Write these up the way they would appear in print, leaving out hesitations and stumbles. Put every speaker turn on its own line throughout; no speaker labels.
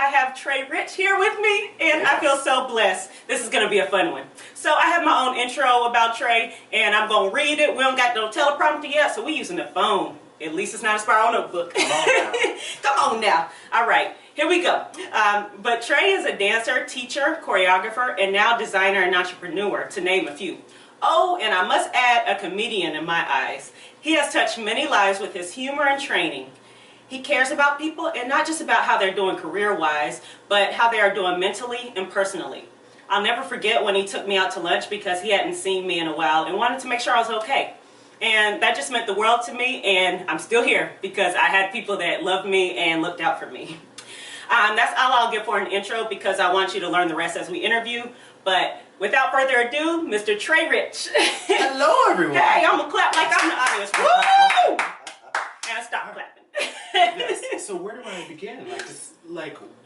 I have Trey Rich here with me, and I feel so blessed. This is going to be a fun one. So I have my own intro about Trey, and I'm going to read it. We don't got no teleprompter yet, so we're using the phone. At least it's not a spiral notebook. Come on now. Come on now. All right, here we go. But Trey is a dancer, teacher, choreographer, and now designer and entrepreneur, to name a few. Oh, and I must add, a comedian in my eyes. He has touched many lives with his humor and training. He cares about people, and not just about how they're doing career-wise, but how they are doing mentally and personally. I'll never forget when he took me out to lunch because he hadn't seen me in a while and wanted to make sure I was okay. And that just meant the world to me, and I'm still here because I had people that loved me and looked out for me. That's all I'll give for an intro because I want you to learn the rest as we interview. But without further ado, Mr. Trey Rich.
Hello, everyone.
Hey, I'm going to clap like I'm the audience. Woo! And stop clapping.
Yes. So where do I begin?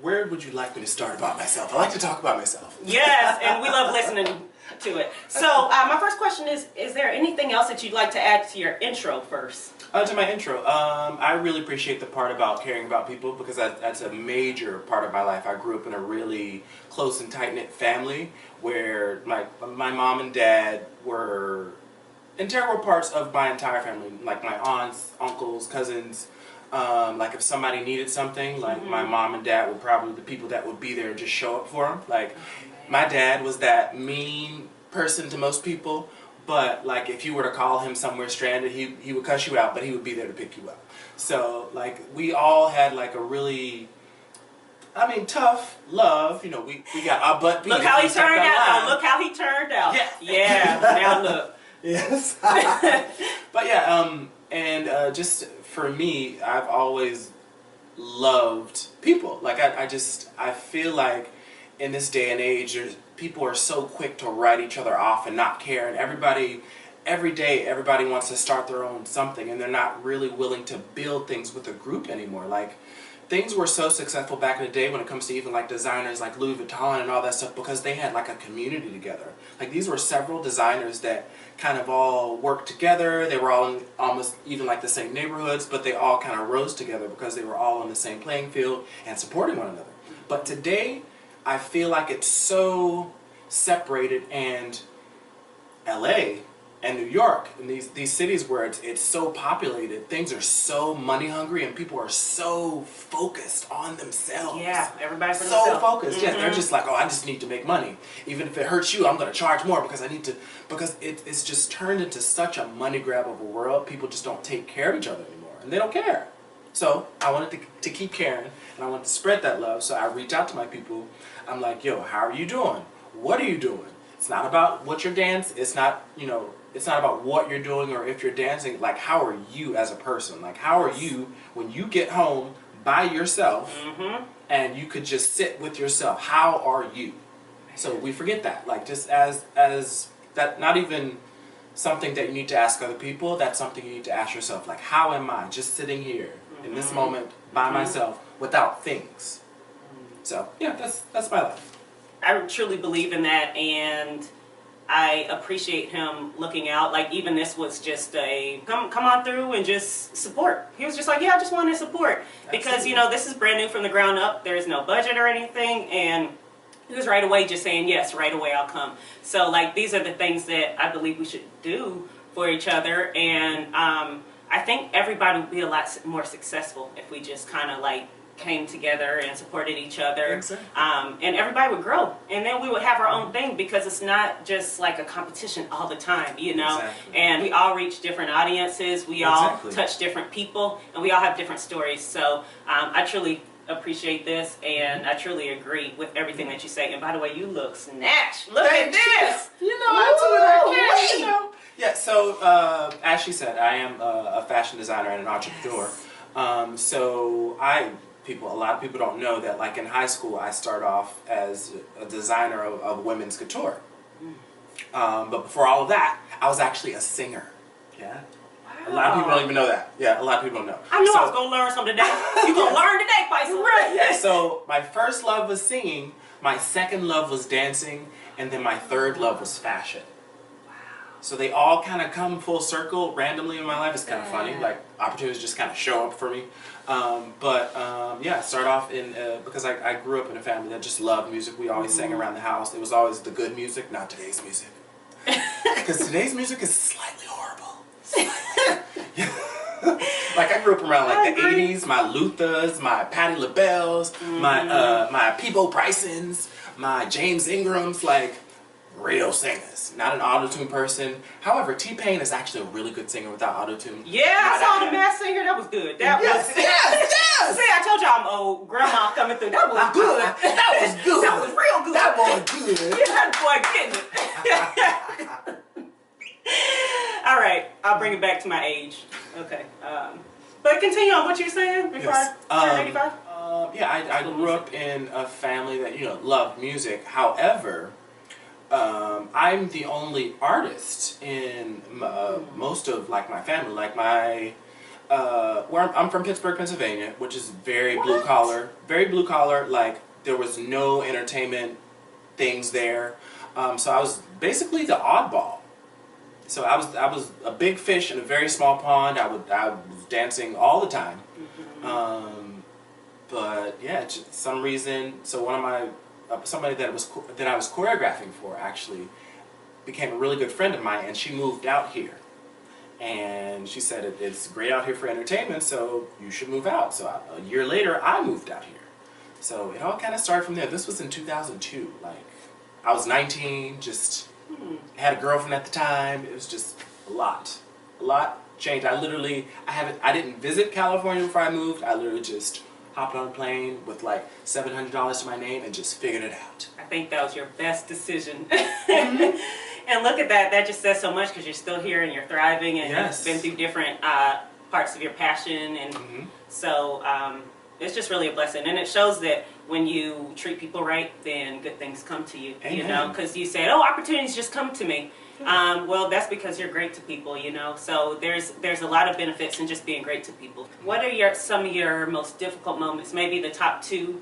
Where would you like me to start about myself? I like to talk about myself.
Yes, and we love listening to it. So my first question is there anything else that you'd like to add to your intro first?
To my intro, I really appreciate the part about caring about people because that's a major part of my life. I grew up in a really close and tight-knit family where my mom and dad were integral parts of my entire family, like my aunts, uncles, cousins. Like if somebody needed something, like my mom and dad were probably the people that would be there and just show up for them. Like my dad was that mean person to most people, but like if you were to call him somewhere stranded, he would cuss you out, but he would be there to pick you up. So like we all had like a really, tough love. You know, we got our butt beat.
Look how he turned out. Look how he turned out. Yeah. Now look.
Yes. But yeah, and just for me, I've always loved people. Like I feel like in this day and age, people are so quick to write each other off and not care, and every day everybody wants to start their own something, and they're not really willing to build things with a group anymore. Like things were so successful back in the day when it comes to even like designers like Louis Vuitton and all that stuff because they had like a community together. Like these were several designers that kind of all worked together. They were all in almost even like the same neighborhoods, but they all kind of rose together because they were all on the same playing field and supporting one another. But today, I feel like it's so separated, and LA and New York and these cities where it's so populated, things are so money hungry and people are so focused on themselves.
Yeah, everybody's
so focused. Yeah, they're just like, oh, I just need to make money. Even if it hurts you, I'm going to charge more because I need to, because it's just turned into such a money grab of a world. People just don't take care of each other anymore, and they don't care. So I wanted to keep caring, and I wanted to spread that love, so I reached out to my people. I'm like, yo, how are you doing? What are you doing? It's not about what you're dancing. It's not, it's not about what you're doing or if you're dancing. Like, how are you as a person? Like, how are you when you get home by yourself and you could just sit with yourself? How are you? So we forget that. Like, just as that, not even something that you need to ask other people. That's something you need to ask yourself. Like, how am I just sitting here in this moment by myself without things? So yeah, that's my life.
I truly believe in that, and I appreciate him looking out. Like, even this was just a come on through and just support. He was just like, yeah, I just want to support. Because, this is brand new from the ground up. There's no budget or anything, and he was right away just saying, yes, right away I'll come. So, like, these are the things that I believe we should do for each other, and I think everybody would be a lot more successful if we just kind of, like, came together and supported each other.
Exactly.
And everybody would grow, and then we would have our own thing because it's not just like a competition all the time,
Exactly.
And we all reach different audiences, we all touch different people, and we all have different stories. So I truly appreciate this, and I truly agree with everything that you say. And by the way, you look snatched. Look at this.
I do what I can. Yeah, so as she said, I am a fashion designer and an entrepreneur. So a lot of people don't know that, like in high school, I started off as a designer of women's couture. But before all of that, I was actually a singer. Yeah. Wow. A lot of people don't even know that. Yeah, a lot of people don't know.
I knew I was going to learn something today. You're going to learn today, Pysa.
Right, yeah. So my first love was singing, my second love was dancing, and then my third love was fashion. So they all kind of come full circle randomly in my life. It's kind of funny. Like opportunities just kind of show up for me. Yeah, start off in because I grew up in a family that just loved music. We always sang around the house. It was always the good music, not today's music. Because today's music is slightly horrible. Like I grew up around like the 80s, my Luthas, my Patti LaBelle's, my Peebo Brysons, my James Ingrams, like real singers, not an auto-tune person. However, T-Pain is actually a really good singer without auto-tune.
Yeah, I saw the Masked Singer. That was good. That was
yes.
See, I told y'all I'm old. Grandma coming through. That was good.
That was good.
That was real good.
That boy good.
Yeah, that boy getting it. All right, I'll bring it back to my age. Okay. But continue on what you're saying before I turn 85.
I grew up in a family that loved music. However, I'm the only artist in most of like my family. Like I'm from Pittsburgh, Pennsylvania, which is very blue collar. Very blue collar. Like there was no entertainment things there, so I was basically the oddball. So I was a big fish in a very small pond. I was dancing all the time. But yeah, just some reason. So one of my somebody that I was choreographing for actually became a really good friend of mine, and she moved out here. And she said it's great out here for entertainment, so you should move out. So a year later, I moved out here. So it all kind of started from there. This was in 2002. Like I was 19, just had a girlfriend at the time. It was just a lot changed. I didn't visit California before I moved. I literally just hopped on a plane with like $700 to my name and just figured it out.
I think that was your best decision. And look at that. That just says so much because you're still here and you're thriving and
Yes.
you've been through different parts of your passion. And so it's just really a blessing. And it shows that when you treat people right, then good things come to you.
Amen.
You know, because you said, oh, opportunities just come to me. Well, that's because you're great to people, So there's a lot of benefits in just being great to people. What are some of your most difficult moments? Maybe the top 2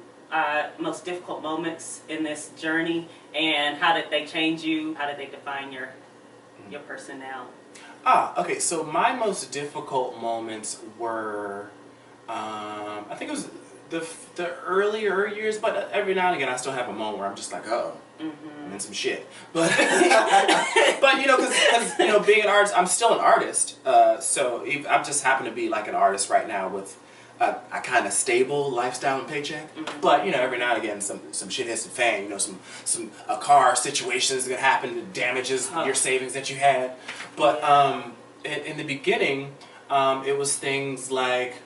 most difficult moments in this journey, and how did they change you? How did they define your person now?
Okay. So my most difficult moments were, I think it was the earlier years, but every now and again I still have a moment where I'm just like, oh. I'm in some shit, but because being an artist, I'm still an artist. So I just happen to be like an artist right now with a kind of stable lifestyle and paycheck. But every now and again, some shit hits the fan. A car situation is gonna happen that damages your savings that you had. But in the beginning, it was things like,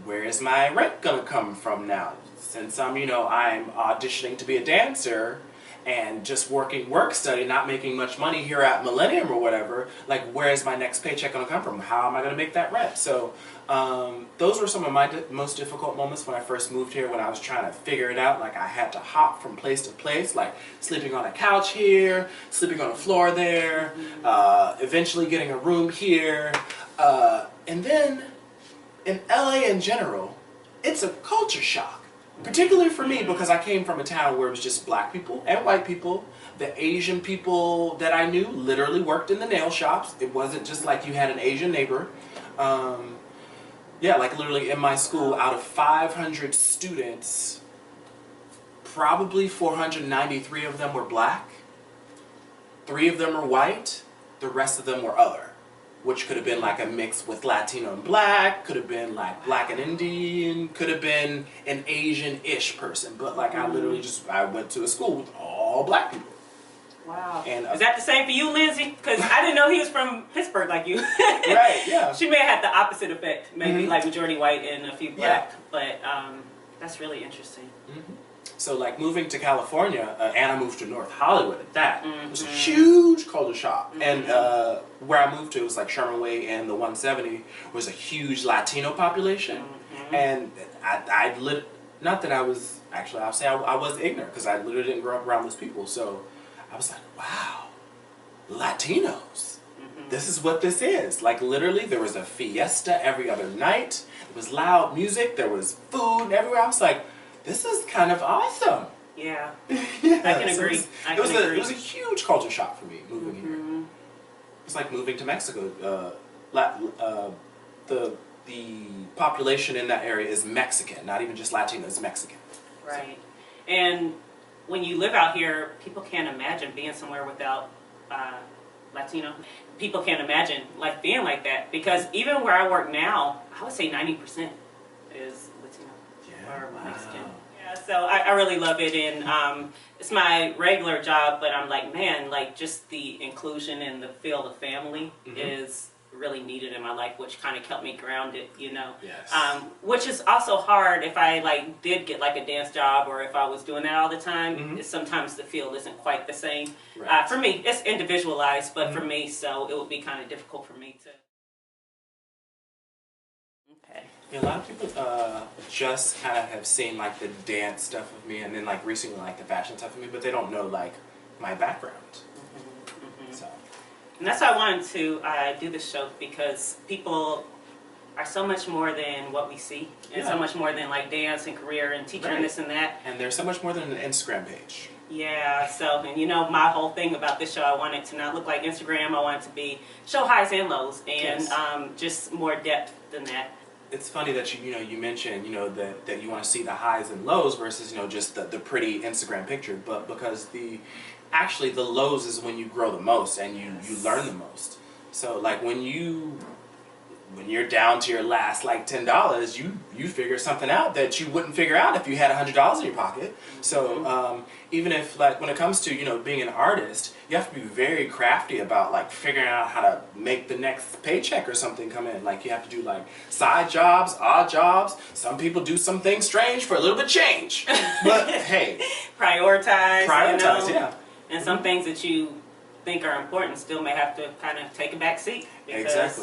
where is my rent gonna come from now? Since I'm auditioning to be a dancer and just work study, not making much money here at Millennium or whatever, like where is my next paycheck going to come from? How am I going to make that rent? So those were some of my most difficult moments when I first moved here, when I was trying to figure it out. Like I had to hop from place to place, like sleeping on a couch here, sleeping on a floor there, eventually getting a room here. And then in LA in general, it's a culture shock. Particularly for me, because I came from a town where it was just black people and white people. The Asian people that I knew literally worked in the nail shops. It wasn't just like you had an Asian neighbor. Like literally in my school, out of 500 students, probably 493 of them were black. 3 of them were white. The rest of them were other. Which could have been like a mix with Latino and black, could have been like black and Indian, could have been an Asian-ish person. But like I went to a school with all black people.
Wow.
And,
is that the same for you, Lindsay? Because I didn't know he was from Pittsburgh like you.
Right, yeah.
She may have had the opposite effect. Maybe like majority white and a few black. Yeah. But that's really interesting.
So like moving to California, and I moved to North Hollywood at that. It was a huge culture shock. And where I moved to was like Sherman Way and the 170 was a huge Latino population. And not that I was, actually I'll say I was ignorant because I literally didn't grow up around those people. So I was like, wow, Latinos. This is what this is. Like literally there was a fiesta every other night. It was loud music. There was food everywhere. I was like, this is kind of awesome.
Yeah, I can agree.
It was a huge culture shock for me moving here. It's like moving to Mexico. The population in that area is Mexican, not even just Latino, it's Mexican.
Right. And when you live out here, people can't imagine being somewhere without Latino. People can't imagine like being like that, because even where I work now, I would say 90% is Latino or Mexican. Yeah, so I really love it, and it's my regular job, but I'm like, man, like just the inclusion and the feel of family is really needed in my life, which kind of kept me grounded, you know.
Yes.
Which is also hard if I like did get like a dance job, or if I was doing that all the time. Sometimes the feel isn't quite the same.
Right.
For me, it's individualized, but for me, so it would be kind of difficult for me to. Okay.
Yeah, a lot of people just kind of have seen like the dance stuff of me, and then like recently like the fashion stuff of me, but they don't know like my background. So.
And that's why I wanted to do this show, because people are so much more than what we see, and so much more than like dance and career and teacher and this and that.
And there's so much more than an Instagram page.
Yeah, so, and you know, my whole thing about this show, I want it to not look like Instagram. I want it to be show highs and lows, and just more depth than that.
It's funny that you mentioned that you want to see the highs and lows versus just the pretty Instagram picture, but because actually the lows is when you grow the most and you learn the most. So like when you're down to your last like $10, you figure something out that you wouldn't figure out if you had $100 in your pocket. So even if like when it comes to being an artist, you have to be very crafty about like figuring out how to make the next paycheck or something come in. Like you have to do like side jobs, odd jobs. Some people do something strange for a little bit of change, but hey,
prioritize,
yeah.
And some things that you think are important still may have to kind of take a back seat because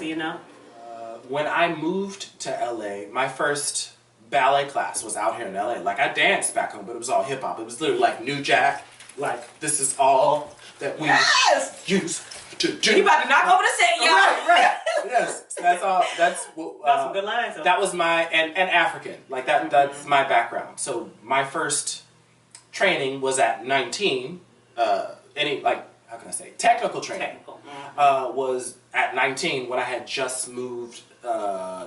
when I moved to LA, my first ballet class was out here in LA. Like I danced back home, but it was all hip hop. It was literally like New Jack. Like this is all that we use to do.
You about to knock over the set, y'all.
Right. Yes. That's all. That's
some good lines. Though.
That was my and African. Like that. That's my background. So my first training was at 19. How can I say, technical training was at 19 when I had just moved.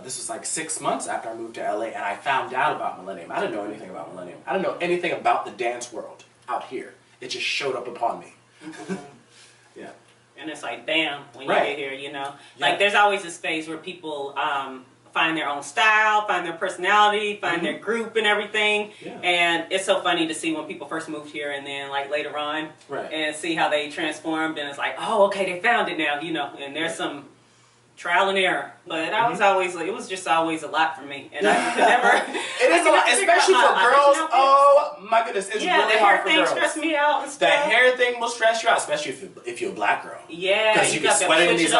This was like 6 months after I moved to LA, and I found out about Millennium. I didn't know anything about Millennium. I didn't know anything about the dance world out here. It just showed up upon me. Yeah.
And it's like, bam, when you get here, Like there's always a space where people find their own style, find their personality, find their group and everything. Yeah. And it's so funny to see when people first moved here and then like later on and see how they transformed, and it's like, oh, okay, they found it now, and there's some trial and error. But I was always like, it was just always a lot for me. And I could never
it is a lot, especially for girls. Oh my goodness, it's really hard for girls.
The hair thing stressed me out and stuff.
The hair thing will stress you out, especially if you're a black girl.
Yeah,
because you get sweating in these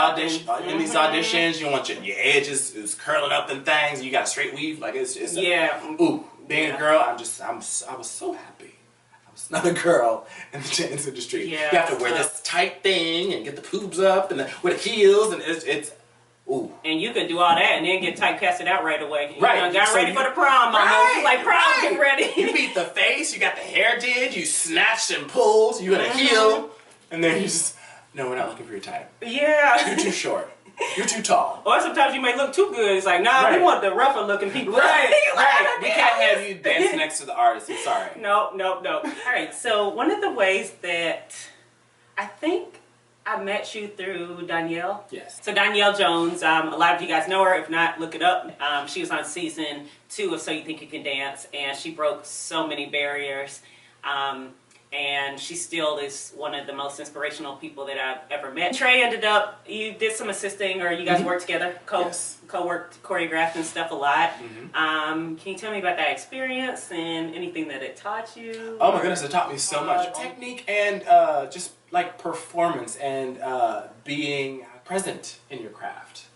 auditions. You want your edges is curling up and things. You got a straight weave, like it's being a girl, I was so happy. I was not a girl in the dance industry. Yeah, you have to wear this tight thing and get the boobs up and with the heels, and it's ooh. And
you can do all that and then get typecasted out right away.
Right.
Got ready for the prom. Like prom, get ready.
You beat the face, you got the hair did, you snatched and pulled, you in a heel, and then you just, no, we're not looking for your type.
Yeah.
You're too short. You're too tall.
Or sometimes you may look too good. It's like, nah, we want the rougher looking people.
Right. We can't have you dance next to the artist. I'm sorry.
No. All right, so one of the ways that I think I met you through Danielle.
Yes.
So Danielle Jones, a lot of you guys know her. If not, look it up. She was on season 2 of So You Think You Can Dance, and she broke so many barriers. And she still is one of the most inspirational people that I've ever met. Trey you did some assisting, or you guys worked together, co-worked, choreographed and stuff a lot. Can you tell me about that experience and anything that it taught you?
Oh my goodness, it taught me so much. Technique and just like performance and being present in your craft.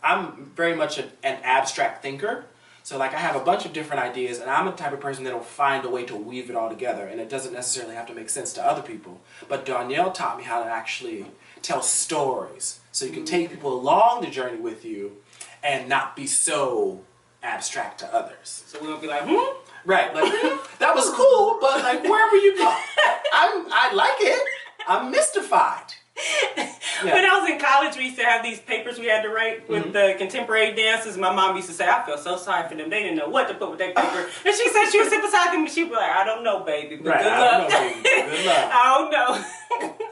I'm very much an abstract thinker. So like I have a bunch of different ideas, and I'm the type of person that will find a way to weave it all together, and it doesn't necessarily have to make sense to other people. But Danielle taught me how to actually tell stories, so you can take people along the journey with you and not be so abstract to others.
So we won't be like,
Right, like, that was cool, but like, where were you going? I like it. I'm mystified. Yeah.
When I was in college, we used to have these papers we had to write with the contemporary dances. My mom used to say, I feel so sorry for them. They didn't know what to put with their paper. And she said she would sit beside them and she'd be like, I don't know, baby, but
Right,
good
I
luck.
don't know, baby. Good luck.
I don't know.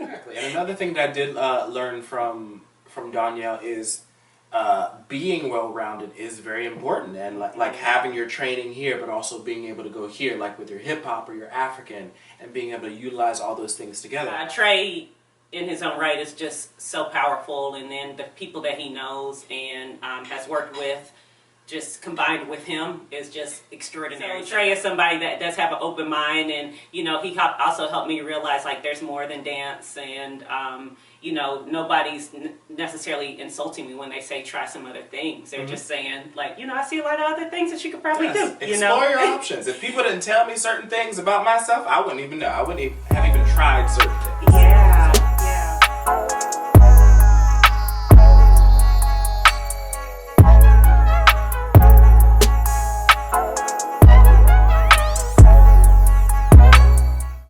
Exactly. And another thing that I did learn from Danielle is being well-rounded is very important, and like having your training here, but also being able to go here, like with your hip hop or your African, and being able to utilize all those things together.
Trey, in his own right, is just so powerful, and then the people that he knows and has worked with, just combined with him, is just extraordinary. So Trey is somebody that does have an open mind, and he also helped me realize like there's more than dance, and nobody's necessarily insulting me when they say try some other things. They're just saying like, I see a lot of other things that you could probably do.
Explore your options. If people didn't tell me certain things about myself, I wouldn't even know. I wouldn't have even tried certain things.